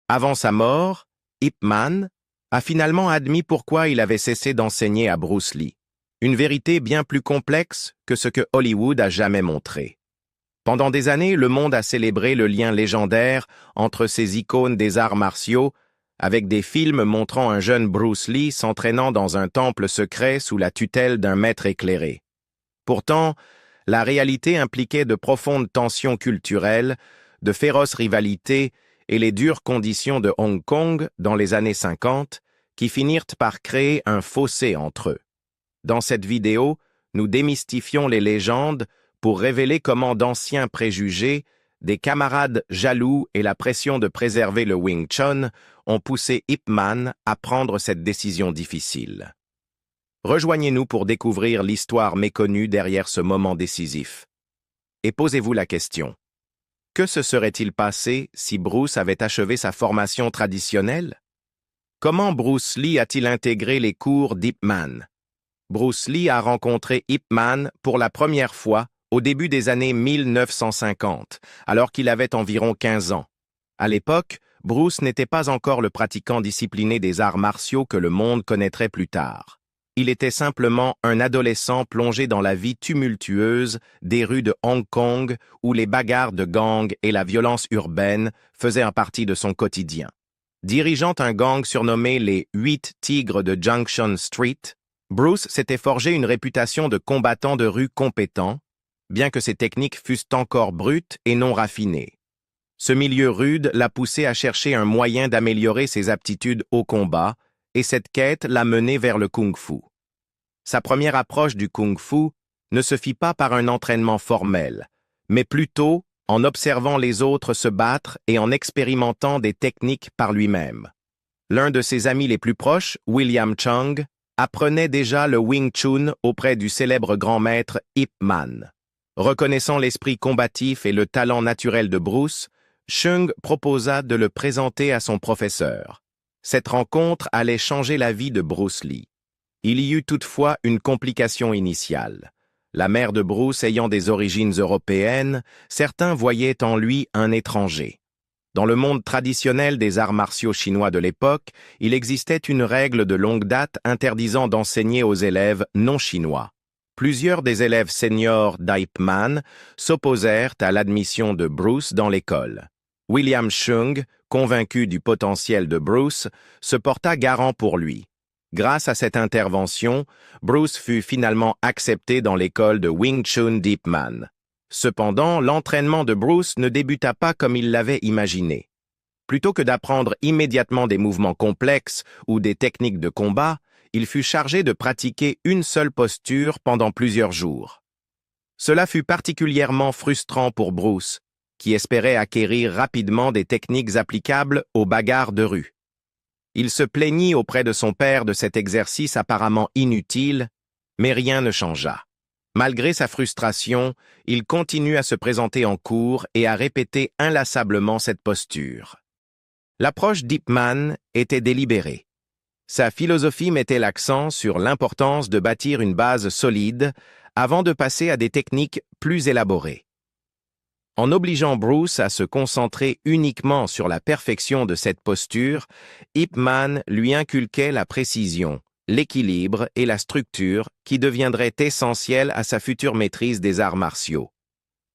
Avant sa mort, Ip Man a finalement admis pourquoi il avait cessé d'enseigner à Bruce Lee. Une vérité bien plus complexe que ce que Hollywood a jamais montré. Pendant des années, le monde a célébré le lien légendaire entre ces icônes des arts martiaux, avec des films montrant un jeune Bruce Lee s'entraînant dans un temple secret sous la tutelle d'un maître éclairé. Pourtant, la réalité impliquait de profondes tensions culturelles, de féroces rivalités et les dures conditions de Hong Kong dans les années 50 qui finirent par créer un fossé entre eux. Dans cette vidéo, nous démystifions les légendes pour révéler comment d'anciens préjugés, des camarades jaloux et la pression de préserver le Wing Chun ont poussé Ip Man à prendre cette décision difficile. Rejoignez-nous pour découvrir l'histoire méconnue derrière ce moment décisif. Et posez-vous la question. Que se serait-il passé si Bruce avait achevé sa formation traditionnelle? Comment Bruce Lee a-t-il intégré les cours d'Ip Man? Bruce Lee a rencontré Ip Man pour la première fois au début des années 1950, alors qu'il avait environ 15 ans. À l'époque, Bruce n'était pas encore le pratiquant discipliné des arts martiaux que le monde connaîtrait plus tard. Il était simplement un adolescent plongé dans la vie tumultueuse des rues de Hong Kong où les bagarres de gangs et la violence urbaine faisaient en partie de son quotidien. Dirigeant un gang surnommé les 8 Tigres de Junction Street, Bruce s'était forgé une réputation de combattant de rue compétent, bien que ses techniques fussent encore brutes et non raffinées. Ce milieu rude l'a poussé à chercher un moyen d'améliorer ses aptitudes au combat, et cette quête l'a mené vers le kung-fu. Sa première approche du kung-fu ne se fit pas par un entraînement formel, mais plutôt en observant les autres se battre et en expérimentant des techniques par lui-même. L'un de ses amis les plus proches, William Chung, apprenait déjà le Wing Chun auprès du célèbre grand maître Ip Man. Reconnaissant l'esprit combatif et le talent naturel de Bruce, Chung proposa de le présenter à son professeur. Cette rencontre allait changer la vie de Bruce Lee. Il y eut toutefois une complication initiale. La mère de Bruce ayant des origines européennes, certains voyaient en lui un étranger. Dans le monde traditionnel des arts martiaux chinois de l'époque, il existait une règle de longue date interdisant d'enseigner aux élèves non chinois. Plusieurs des élèves seniors d'Ip Man s'opposèrent à l'admission de Bruce dans l'école. William Chung, convaincu du potentiel de Bruce, se porta garant pour lui. Grâce à cette intervention, Bruce fut finalement accepté dans l'école de Wing Chun d'Ip Man. Cependant, l'entraînement de Bruce ne débuta pas comme il l'avait imaginé. Plutôt que d'apprendre immédiatement des mouvements complexes ou des techniques de combat, il fut chargé de pratiquer une seule posture pendant plusieurs jours. Cela fut particulièrement frustrant pour Bruce, qui espérait acquérir rapidement des techniques applicables aux bagarres de rue. Il se plaignit auprès de son père de cet exercice apparemment inutile, mais rien ne changea. Malgré sa frustration, il continue à se présenter en cours et à répéter inlassablement cette posture. L'approche d'Ip Man était délibérée. Sa philosophie mettait l'accent sur l'importance de bâtir une base solide avant de passer à des techniques plus élaborées. En obligeant Bruce à se concentrer uniquement sur la perfection de cette posture, Ip Man lui inculquait la précision, l'équilibre et la structure qui deviendraient essentiels à sa future maîtrise des arts martiaux.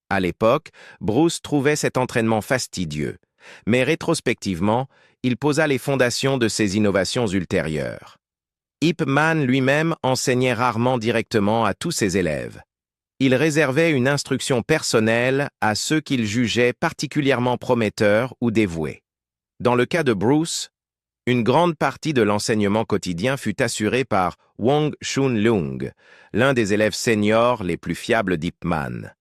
À l'époque, Bruce trouvait cet entraînement fastidieux, mais rétrospectivement, il posa les fondations de ses innovations ultérieures. Ip Man lui-même enseignait rarement directement à tous ses élèves. Il réservait une instruction personnelle à ceux qu'il jugeait particulièrement prometteurs ou dévoués. Dans le cas de Bruce, une grande partie de l'enseignement quotidien fut assurée par Wong Chun Leung, l'un des élèves seniors les plus fiables d'Ip Man.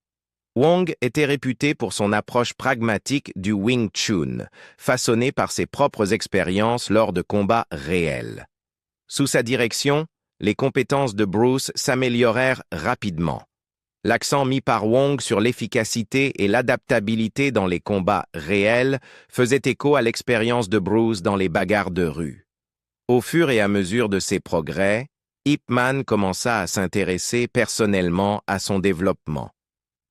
Wong était réputé pour son approche pragmatique du Wing Chun, façonnée par ses propres expériences lors de combats réels. Sous sa direction, les compétences de Bruce s'améliorèrent rapidement. L'accent mis par Wong sur l'efficacité et l'adaptabilité dans les combats réels faisait écho à l'expérience de Bruce dans les bagarres de rue. Au fur et à mesure de ses progrès, Ip Man commença à s'intéresser personnellement à son développement.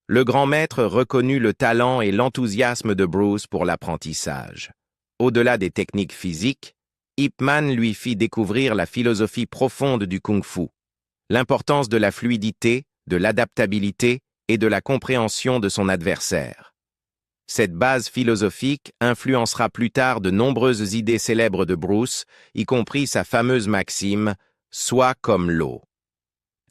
Le grand maître reconnut le talent et l'enthousiasme de Bruce pour l'apprentissage. Au-delà des techniques physiques, Ip Man lui fit découvrir la philosophie profonde du kung-fu, l'importance de la fluidité, de l'adaptabilité et de la compréhension de son adversaire. Cette base philosophique influencera plus tard de nombreuses idées célèbres de Bruce, y compris sa fameuse maxime « Sois comme l'eau ».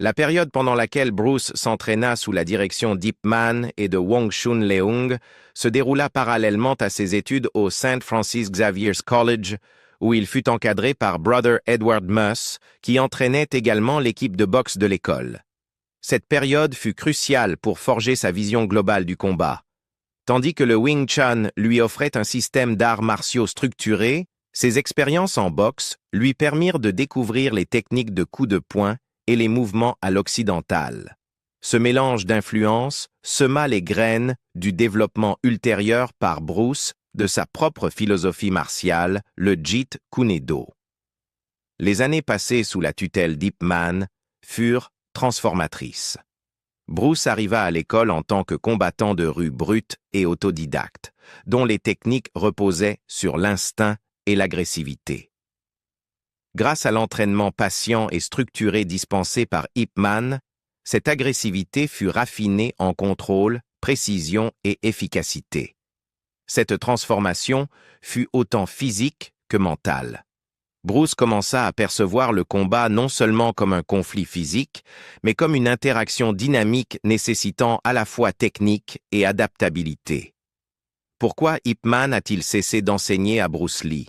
La période pendant laquelle Bruce s'entraîna sous la direction d'Ip Man et de Wong Chun Leung se déroula parallèlement à ses études au St. Francis Xavier's College, où il fut encadré par Brother Edward Muss, qui entraînait également l'équipe de boxe de l'école. Cette période fut cruciale pour forger sa vision globale du combat. Tandis que le Wing Chun lui offrait un système d'arts martiaux structuré, ses expériences en boxe lui permirent de découvrir les techniques de coups de poing et les mouvements à l'occidental. Ce mélange d'influences sema les graines du développement ultérieur par Bruce de sa propre philosophie martiale, le Jeet Kune Do. Les années passées sous la tutelle d'Ip Man furent transformatrices. Bruce arriva à l'école en tant que combattant de rue brut et autodidacte, dont les techniques reposaient sur l'instinct et l'agressivité. Grâce à l'entraînement patient et structuré dispensé par Ip Man, cette agressivité fut raffinée en contrôle, précision et efficacité. Cette transformation fut autant physique que mentale. Bruce commença à percevoir le combat non seulement comme un conflit physique, mais comme une interaction dynamique nécessitant à la fois technique et adaptabilité. Pourquoi Ip Man a-t-il cessé d'enseigner à Bruce Lee?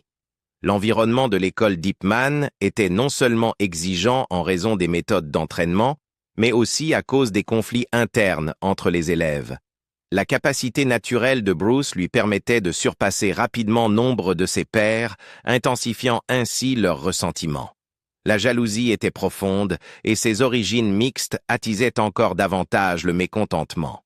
L'environnement de l'école d'Ip Man était non seulement exigeant en raison des méthodes d'entraînement, mais aussi à cause des conflits internes entre les élèves. La capacité naturelle de Bruce lui permettait de surpasser rapidement nombre de ses pairs, intensifiant ainsi leurs ressentiments. La jalousie était profonde et ses origines mixtes attisaient encore davantage le mécontentement.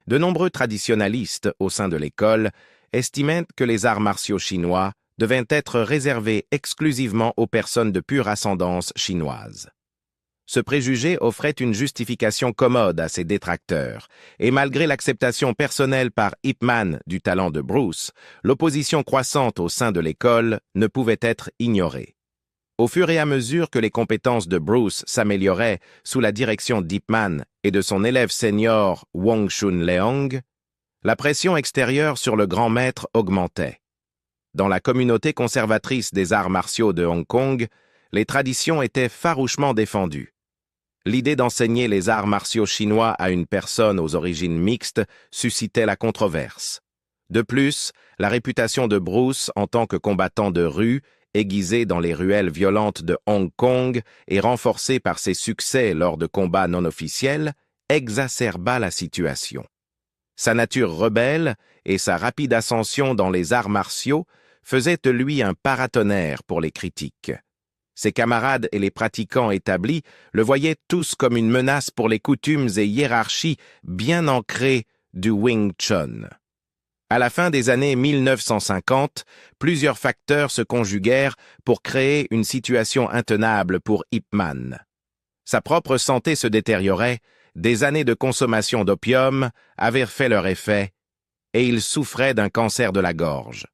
De nombreux traditionalistes au sein de l'école estimaient que les arts martiaux chinois devaient être réservés exclusivement aux personnes de pure ascendance chinoise. Ce préjugé offrait une justification commode à ses détracteurs, et malgré l'acceptation personnelle par Ip Man du talent de Bruce, l'opposition croissante au sein de l'école ne pouvait être ignorée. Au fur et à mesure que les compétences de Bruce s'amélioraient sous la direction d'Ip Man et de son élève senior Wong Chun Leung, la pression extérieure sur le grand maître augmentait. Dans la communauté conservatrice des arts martiaux de Hong Kong, les traditions étaient farouchement défendues. L'idée d'enseigner les arts martiaux chinois à une personne aux origines mixtes suscitait la controverse. De plus, la réputation de Bruce en tant que combattant de rue, aiguisé dans les ruelles violentes de Hong Kong et renforcé par ses succès lors de combats non officiels, exacerba la situation. Sa nature rebelle et sa rapide ascension dans les arts martiaux faisaient de lui un paratonnerre pour les critiques. Ses camarades et les pratiquants établis le voyaient tous comme une menace pour les coutumes et hiérarchies bien ancrées du Wing Chun. À la fin des années 1950, plusieurs facteurs se conjuguèrent pour créer une situation intenable pour Ip Man. Sa propre santé se détériorait, des années de consommation d'opium avaient fait leur effet, et il souffrait d'un cancer de la gorge.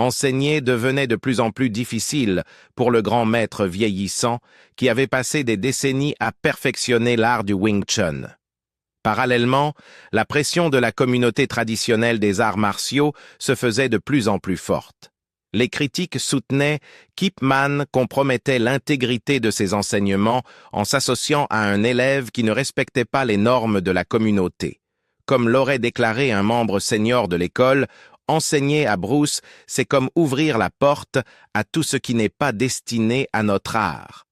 Enseigner devenait de plus en plus difficile pour le grand maître vieillissant qui avait passé des décennies à perfectionner l'art du Wing Chun. Parallèlement, la pression de la communauté traditionnelle des arts martiaux se faisait de plus en plus forte. Les critiques soutenaient qu'Ip Man compromettait l'intégrité de ses enseignements en s'associant à un élève qui ne respectait pas les normes de la communauté. Comme l'aurait déclaré un membre senior de l'école, enseigner à Bruce, c'est comme ouvrir la porte à tout ce qui n'est pas destiné à notre art.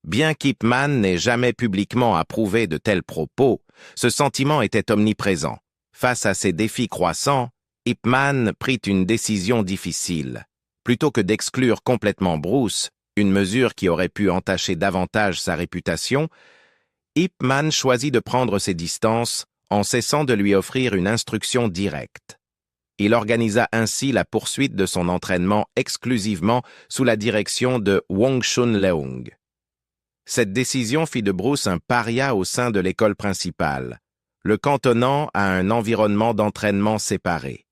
Bien qu'Ip Man n'ait jamais publiquement approuvé de tels propos, ce sentiment était omniprésent. Face à ces défis croissants, Ip Man prit une décision difficile. Plutôt que d'exclure complètement Bruce, une mesure qui aurait pu entacher davantage sa réputation, Ip Man choisit de prendre ses distances en cessant de lui offrir une instruction directe. Il organisa ainsi la poursuite de son entraînement exclusivement sous la direction de Wong Chun Leung. Cette décision fit de Bruce un paria au sein de l'école principale, le cantonnant à un environnement d'entraînement séparé.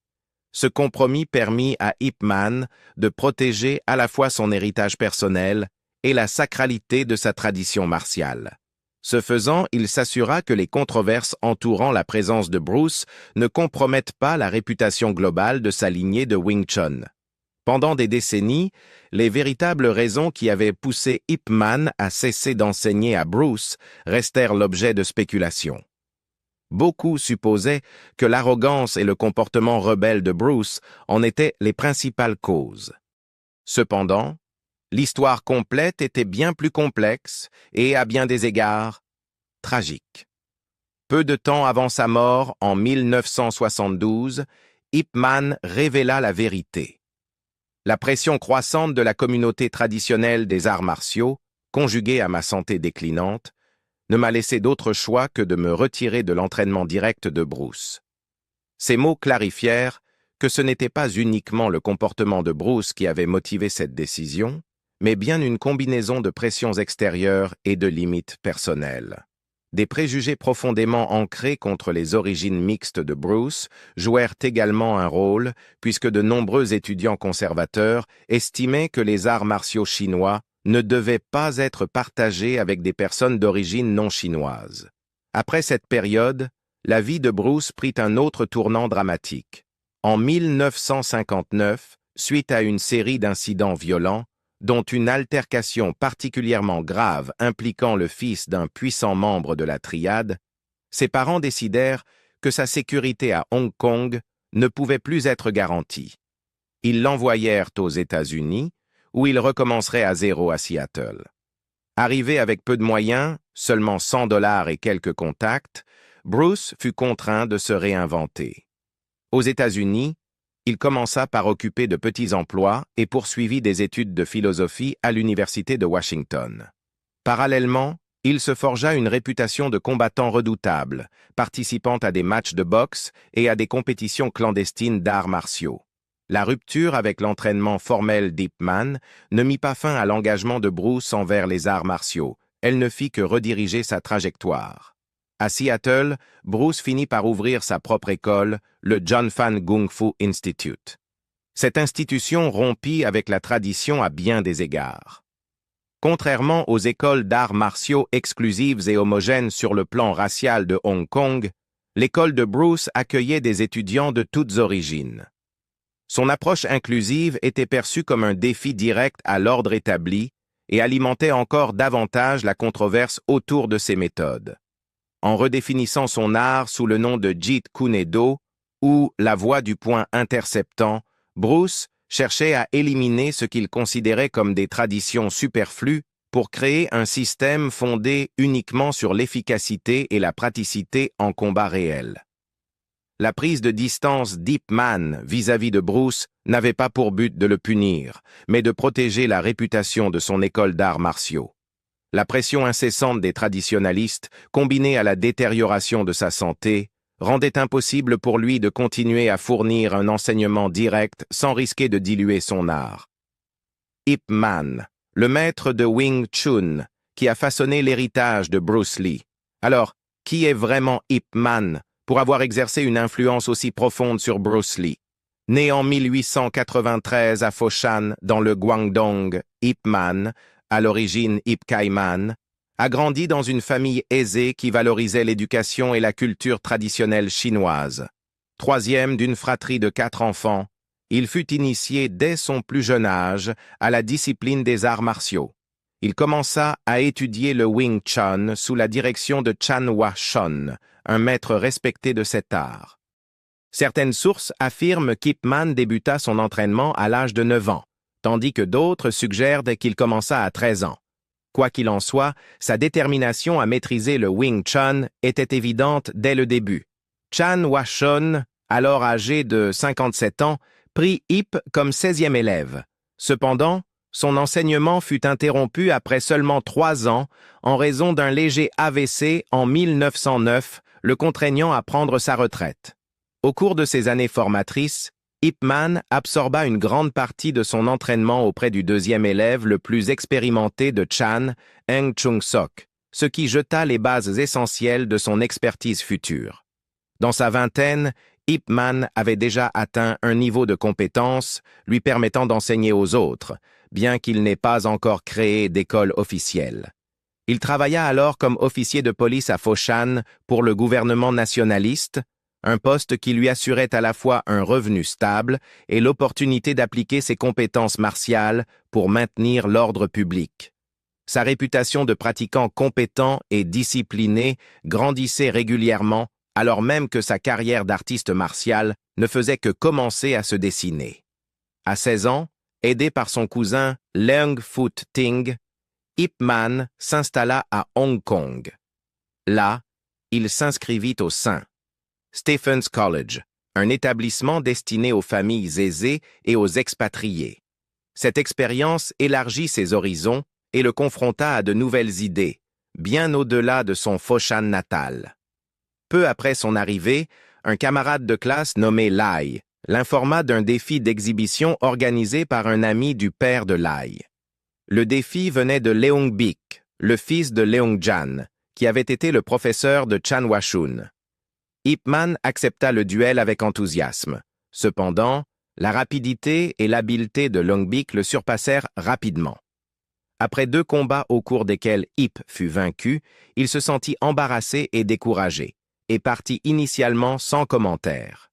Ce compromis permit à Ip Man de protéger à la fois son héritage personnel et la sacralité de sa tradition martiale. Ce faisant, il s'assura que les controverses entourant la présence de Bruce ne compromettent pas la réputation globale de sa lignée de Wing Chun. Pendant des décennies, les véritables raisons qui avaient poussé Ip Man à cesser d'enseigner à Bruce restèrent l'objet de spéculations. Beaucoup supposaient que l'arrogance et le comportement rebelle de Bruce en étaient les principales causes. Cependant, l'histoire complète était bien plus complexe et, à bien des égards, tragique. Peu de temps avant sa mort, en 1972, Ip Man révéla la vérité. La pression croissante de la communauté traditionnelle des arts martiaux, conjuguée à ma santé déclinante, ne m'a laissé d'autre choix que de me retirer de l'entraînement direct de Bruce. Ces mots clarifièrent que ce n'était pas uniquement le comportement de Bruce qui avait motivé cette décision, mais bien une combinaison de pressions extérieures et de limites personnelles. Des préjugés profondément ancrés contre les origines mixtes de Bruce jouèrent également un rôle, puisque de nombreux étudiants conservateurs estimaient que les arts martiaux chinois ne devaient pas être partagés avec des personnes d'origine non chinoise. Après cette période, la vie de Bruce prit un autre tournant dramatique. En 1959, suite à une série d'incidents violents, dont une altercation particulièrement grave impliquant le fils d'un puissant membre de la triade, ses parents décidèrent que sa sécurité à Hong Kong ne pouvait plus être garantie. Ils l'envoyèrent aux États-Unis, où il recommencerait à zéro à Seattle. Arrivé avec peu de moyens, seulement $100 et quelques contacts, Bruce fut contraint de se réinventer. Aux États-Unis, il commença par occuper de petits emplois et poursuivit des études de philosophie à l'Université de Washington. Parallèlement, il se forgea une réputation de combattant redoutable, participant à des matchs de boxe et à des compétitions clandestines d'arts martiaux. La rupture avec l'entraînement formel d'Ip Man ne mit pas fin à l'engagement de Bruce envers les arts martiaux, elle ne fit que rediriger sa trajectoire. À Seattle, Bruce finit par ouvrir sa propre école, le John Fan Kung Fu Institute. Cette institution rompit avec la tradition à bien des égards. Contrairement aux écoles d'arts martiaux exclusives et homogènes sur le plan racial de Hong Kong, l'école de Bruce accueillait des étudiants de toutes origines. Son approche inclusive était perçue comme un défi direct à l'ordre établi et alimentait encore davantage la controverse autour de ses méthodes. En redéfinissant son art sous le nom de Jeet Kune Do, ou la voie du point interceptant, Bruce cherchait à éliminer ce qu'il considérait comme des traditions superflues pour créer un système fondé uniquement sur l'efficacité et la praticité en combat réel. La prise de distance d'Ip Man vis-à-vis de Bruce n'avait pas pour but de le punir, mais de protéger la réputation de son école d'arts martiaux. La pression incessante des traditionalistes, combinée à la détérioration de sa santé, rendait impossible pour lui de continuer à fournir un enseignement direct sans risquer de diluer son art. Ip Man, le maître de Wing Chun, qui a façonné l'héritage de Bruce Lee. Alors, qui est vraiment Ip Man pour avoir exercé une influence aussi profonde sur Bruce Lee? Né en 1893 à Foshan, dans le Guangdong, Ip Man, à l'origine Ip Kai Man, a grandi dans une famille aisée qui valorisait l'éducation et la culture traditionnelle chinoise. Troisième d'une fratrie de 4 enfants, il fut initié dès son plus jeune âge à la discipline des arts martiaux. Il commença à étudier le Wing Chun sous la direction de Chan Hua Shun, un maître respecté de cet art. Certaines sources affirment qu'Ip Man débuta son entraînement à l'âge de 9 ans, tandis que d'autres suggèrent qu'il commença à 13 ans. Quoi qu'il en soit, sa détermination à maîtriser le Wing Chun était évidente dès le début. Chan Hua Shun, alors âgé de 57 ans, prit Ip comme 16e élève. Cependant, son enseignement fut interrompu après seulement 3 ans en raison d'un léger AVC en 1909, le contraignant à prendre sa retraite. Au cours de ces années formatrices, Ip Man absorba une grande partie de son entraînement auprès du 2e élève le plus expérimenté de Chan, Eng Chung-sok, ce qui jeta les bases essentielles de son expertise future. Dans sa vingtaine, Ip Man avait déjà atteint un niveau de compétence lui permettant d'enseigner aux autres, bien qu'il n'ait pas encore créé d'école officielle. Il travailla alors comme officier de police à Foshan pour le gouvernement nationaliste, un poste qui lui assurait à la fois un revenu stable et l'opportunité d'appliquer ses compétences martiales pour maintenir l'ordre public. Sa réputation de pratiquant compétent et discipliné grandissait régulièrement, alors même que sa carrière d'artiste martial ne faisait que commencer à se dessiner. À 16 ans, aidé par son cousin Leung Foot Ting, Ip Man s'installa à Hong Kong. Là, il s'inscrivit au St. Stephen's College, un établissement destiné aux familles aisées et aux expatriés. Cette expérience élargit ses horizons et le confronta à de nouvelles idées, bien au-delà de son Foshan natal. Peu après son arrivée, un camarade de classe nommé Lai l'informa d'un défi d'exhibition organisé par un ami du père de Lai. Le défi venait de Leung Bik, le fils de Leung Jan, qui avait été le professeur de Chan Washun. Ip Man accepta le duel avec enthousiasme. Cependant, la rapidité et l'habileté de Leung Bik le surpassèrent rapidement. Après 2 combats au cours desquels Ip fut vaincu, il se sentit embarrassé et découragé, et partit initialement sans commentaire.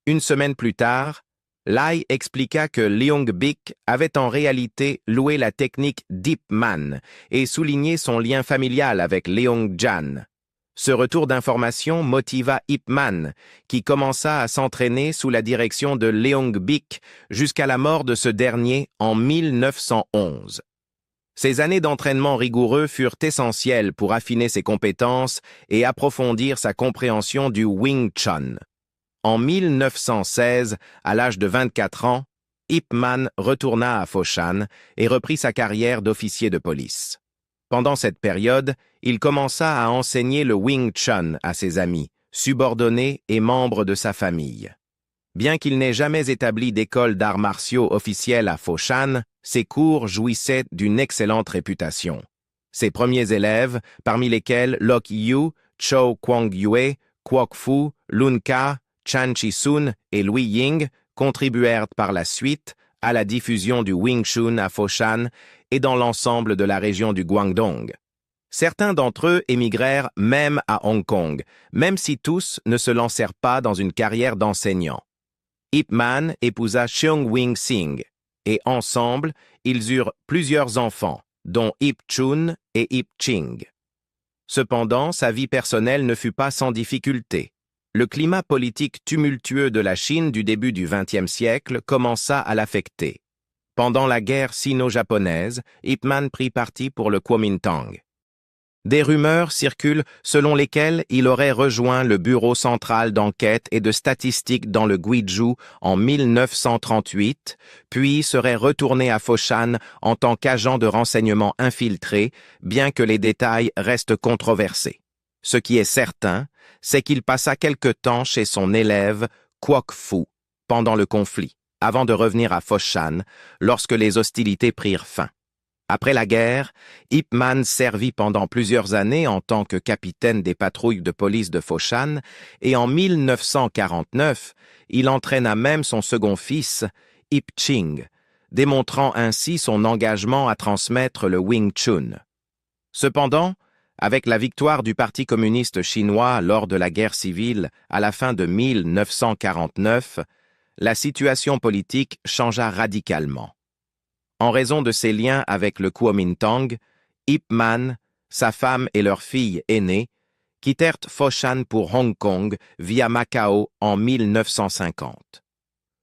Une semaine plus tard, Lai expliqua que Leung Bik avait en réalité loué la technique d'Ip Man et souligné son lien familial avec Leung Jan. Ce retour d'information motiva Ip Man, qui commença à s'entraîner sous la direction de Leung Bik jusqu'à la mort de ce dernier en 1911. Ces années d'entraînement rigoureux furent essentielles pour affiner ses compétences et approfondir sa compréhension du Wing Chun. En 1916, à l'âge de 24 ans, Ip Man retourna à Foshan et reprit sa carrière d'officier de police. Pendant cette période, il commença à enseigner le Wing Chun à ses amis, subordonnés et membres de sa famille. Bien qu'il n'ait jamais établi d'école d'arts martiaux officielle à Foshan, ses cours jouissaient d'une excellente réputation. Ses premiers élèves, parmi lesquels Lok Yu, Chow Kwang Yue, Kwok Fu, Lun Ka, Chan Chi-sun et Lui Ying, contribuèrent par la suite à la diffusion du Wing Chun à Foshan et dans l'ensemble de la région du Guangdong. Certains d'entre eux émigrèrent même à Hong Kong, même si tous ne se lancèrent pas dans une carrière d'enseignant. Ip Man épousa Cheung Wing Sing, et ensemble, ils eurent plusieurs enfants, dont Ip Chun et Ip Ching. Cependant, sa vie personnelle ne fut pas sans difficulté. Le climat politique tumultueux de la Chine du début du XXe siècle commença à l'affecter. Pendant la guerre sino-japonaise, Ip Man prit parti pour le Kuomintang. Des rumeurs circulent selon lesquelles il aurait rejoint le Bureau central d'enquête et de statistique dans le Guizhou en 1938, puis serait retourné à Foshan en tant qu'agent de renseignement infiltré, bien que les détails restent controversés. Ce qui est certain, c'est qu'il passa quelque temps chez son élève Kwok Fu pendant le conflit, avant de revenir à Foshan lorsque les hostilités prirent fin. Après la guerre, Ip Man servit pendant plusieurs années en tant que capitaine des patrouilles de police de Foshan et en 1949, il entraîna même son second fils, Ip Ching, démontrant ainsi son engagement à transmettre le Wing Chun. Cependant, avec la victoire du Parti communiste chinois lors de la guerre civile à la fin de 1949, la situation politique changea radicalement. En raison de ses liens avec le Kuomintang, Ip Man, sa femme et leur fille aînée quittèrent Foshan pour Hong Kong via Macao en 1950.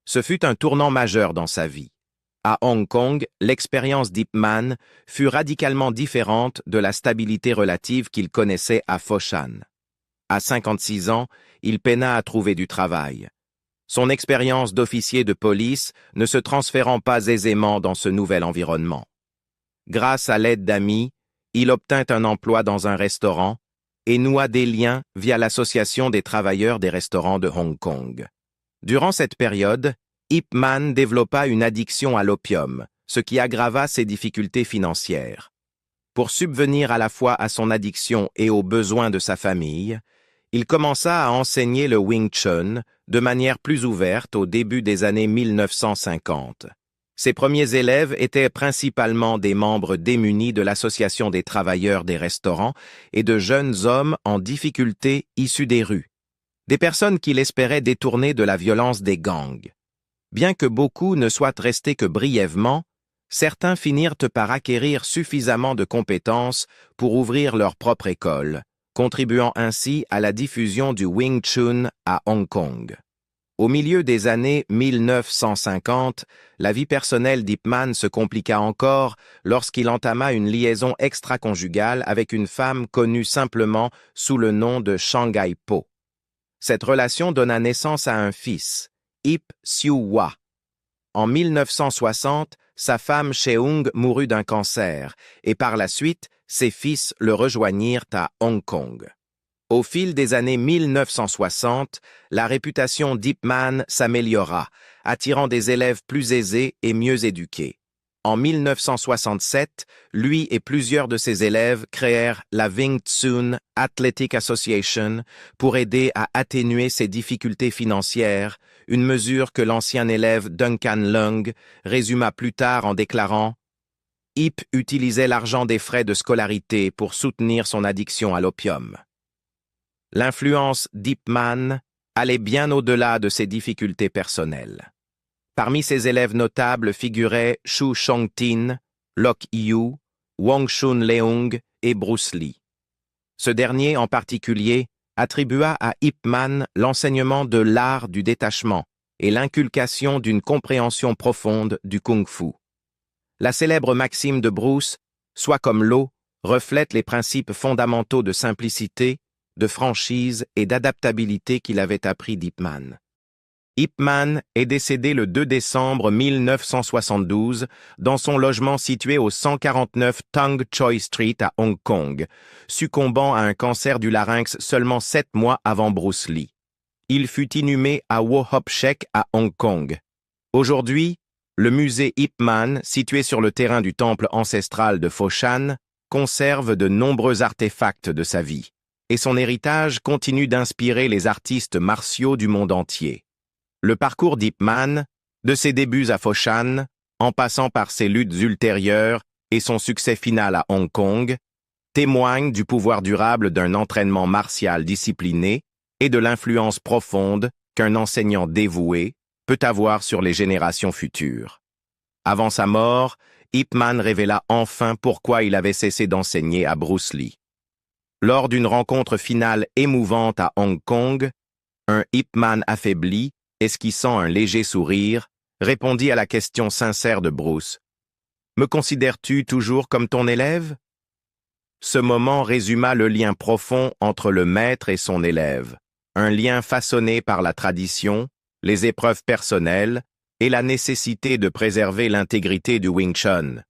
Ce fut un tournant majeur dans sa vie. À Hong Kong, l'expérience d'Ip Man fut radicalement différente de la stabilité relative qu'il connaissait à Foshan. À 56 ans, il peina à trouver du travail. Son expérience d'officier de police ne se transférant pas aisément dans ce nouvel environnement. Grâce à l'aide d'amis, il obtint un emploi dans un restaurant et noua des liens via l'Association des travailleurs des restaurants de Hong Kong. Durant cette période, Ip Man développa une addiction à l'opium, ce qui aggrava ses difficultés financières. Pour subvenir à la fois à son addiction et aux besoins de sa famille, Il commença à enseigner le Wing Chun de manière plus ouverte au début des années 1950. Ses premiers élèves étaient principalement des membres démunis de l'Association des travailleurs des restaurants et de jeunes hommes en difficulté issus des rues. Des personnes qu'il espérait détourner de la violence des gangs. Bien que beaucoup ne soient restés que brièvement, certains finirent par acquérir suffisamment de compétences pour ouvrir leur propre école, contribuant ainsi à la diffusion du Wing Chun à Hong Kong. Au milieu des années 1950, la vie personnelle d'Ip Man se compliqua encore lorsqu'il entama une liaison extra-conjugale avec une femme connue simplement sous le nom de Shanghai Po. Cette relation donna naissance à un fils, Ip Siu-hwa. En 1960, sa femme Cheung mourut d'un cancer et par la suite, ses fils le rejoignirent à Hong Kong. Au fil des années 1960, la réputation d'Ip Man s'améliora, attirant des élèves plus aisés et mieux éduqués. En 1967, lui et plusieurs de ses élèves créèrent la Wing Chun Athletic Association pour aider à atténuer ses difficultés financières, une mesure que l'ancien élève Duncan Leung résuma plus tard en déclarant « Ip utilisait l'argent des frais de scolarité pour soutenir son addiction à l'opium ». L'influence d'Ip Man allait bien au-delà de ses difficultés personnelles. Parmi ses élèves notables figuraient Shu Shongtin, Lok Yu, Wong Shun Leung et Bruce Lee. Ce dernier, en particulier, attribua à Ip Man l'enseignement de l'art du détachement et l'inculcation d'une compréhension profonde du kung-fu. La célèbre maxime de Bruce, « Sois comme l'eau », reflète les principes fondamentaux de simplicité, de franchise et d'adaptabilité qu'il avait appris d'Ip Man. Ip Man est décédé le 2 décembre 1972 dans son logement situé au 149 Tung Choi Street à Hong Kong, succombant à un cancer du larynx seulement 7 mois avant Bruce Lee. Il fut inhumé à Wo Hop Shek à Hong Kong. Aujourd'hui, le musée Ip Man, situé sur le terrain du temple ancestral de Foshan, conserve de nombreux artefacts de sa vie, et son héritage continue d'inspirer les artistes martiaux du monde entier. Le parcours d'Ip Man, de ses débuts à Foshan, en passant par ses luttes ultérieures et son succès final à Hong Kong, témoigne du pouvoir durable d'un entraînement martial discipliné et de l'influence profonde qu'un enseignant dévoué peut avoir sur les générations futures. Avant sa mort, Ip Man révéla enfin pourquoi il avait cessé d'enseigner à Bruce Lee. Lors d'une rencontre finale émouvante à Hong Kong, un Ip Man affaibli, esquissant un léger sourire, répondit à la question sincère de Bruce. « Me considères-tu toujours comme ton élève ?» Ce moment résuma le lien profond entre le maître et son élève, un lien façonné par la tradition, les épreuves personnelles et la nécessité de préserver l'intégrité du Wing Chun.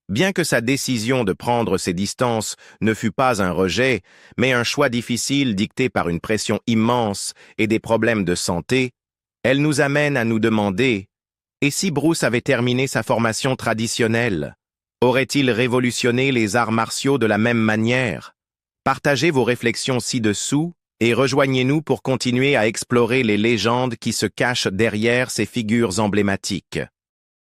Bien que sa décision de prendre ses distances ne fût pas un rejet, mais un choix difficile dicté par une pression immense et des problèmes de santé, elle nous amène à nous demander « Et si Bruce avait terminé sa formation traditionnelle? Aurait-il révolutionné les arts martiaux de la même manière ?» Partagez vos réflexions ci-dessous et rejoignez-nous pour continuer à explorer les légendes qui se cachent derrière ces figures emblématiques.